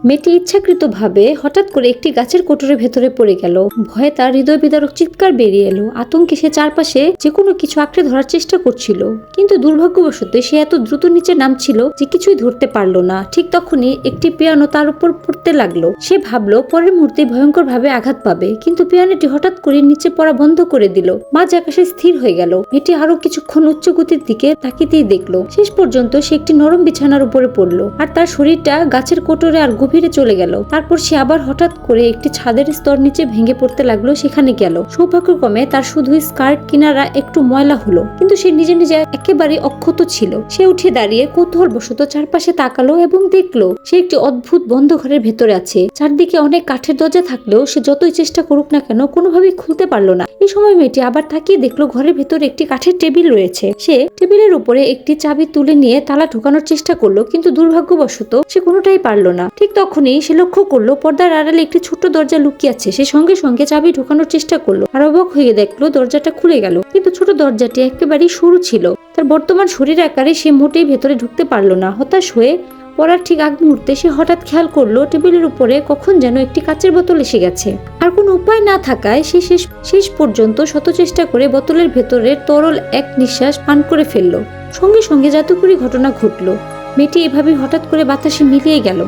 মেয়েটি ইচ্ছাকৃতভাবে হঠাৎ করে একটি গাছের কোটরের ভেতরে পড়ে গেল। ভয়ে তার হৃদয় বিদারক চিৎকার বেরিয়ে এলো। আতঙ্কে সে চারপাশে যে কোনো কিছু আঁকড়ে ধরার চেষ্টা করছিল, কিন্তু দুর্ভাগ্যবশত সে এত দ্রুত নিচে নামছিল যে কিছুই ধরতে পারলো না। ঠিক তখনই একটি পিয়ানো তার উপর পড়তে লাগলো। সে ভাবলো পরের মুহূর্তে ভয়ঙ্কর ভাবে আঘাত পাবে, কিন্তু পিয়ানোটি হঠাৎ করে নিচে পড়া বন্ধ করে দিল। মাঝ আকাশে স্থির হয়ে গেল। মেয়েটি আরো কিছুক্ষণ উচ্চ গতির দিকে তাকিতেই দেখলো শেষ পর্যন্ত সে একটি নরম বিছানার উপরে পড়লো, আর তার শরীরটা গাছের কোটরে আর গভীরে চলে গেল। তারপর সে আবার হঠাৎ করে একটি ছাদের স্তর নিচে ভেঙে পড়তে লাগলো। সেখানে গেল। সৌভাগ্যক্রমে তার শুধুই স্কার্ট কিনারা একটু ময়লা হলো, কিন্তু সে নিজে নিজে একেবারে অক্ষত ছিল। সে উঠে দাঁড়িয়ে কৌতূহলবশত চারপাশে তাকালো এবং দেখলো সে একটি অদ্ভুত বন্ধ ঘরের ভেতরে আছে। চারদিকে অনেক কাঠের দরজা থাকলেও সে যতই চেষ্টা করুক না কেন কোনোভাবেই খুলতে পারলো না। এই সময় মেয়েটি আবার তাকিয়ে দেখলো ঘরের ভেতরে একটি কাঠের টেবিল রয়েছে। সে টেবিলের উপরে একটি চাবি তুলে নিয়ে তালা ঢোকানোর চেষ্টা করলো, কিন্তু দুর্ভাগ্যবশত সে কোনোটাই পারলো না। ঠিক তখনই সে লক্ষ্য করলো পর্দার আড়ালে একটি ছোট্ট দরজা লুকিয়ে আছে। সে সঙ্গে সঙ্গে চাবি ঢোকানোর চেষ্টা করলো, আর অবাক হয়ে দেখলো দরজাটা খুলে গেল। কিন্তু ছোট দরজাটি একেবারেই সরু ছিল। তার বর্তমান শরীর আকারে সে মোটেই ভেতরে ঢুকতে পারলো না। হতাশ হয়ে পড়ার ঠিক আগ মুহূর্তে সে হঠাৎ খেয়াল করলো টেবিলের উপরে কখন যেন একটি কাচের বোতল এসে গেছে। আর কোনো উপায় না থাকায় সে শেষ পর্যন্ত শত চেষ্টা করে বোতলের ভেতরের তরল এক নিঃশ্বাস পান করে ফেললো। সঙ্গে সঙ্গে জাদুকরী ঘটনা ঘটলো। মেয়েটি এভাবে হঠাৎ করে বাতাসে মিলিয়ে গেল।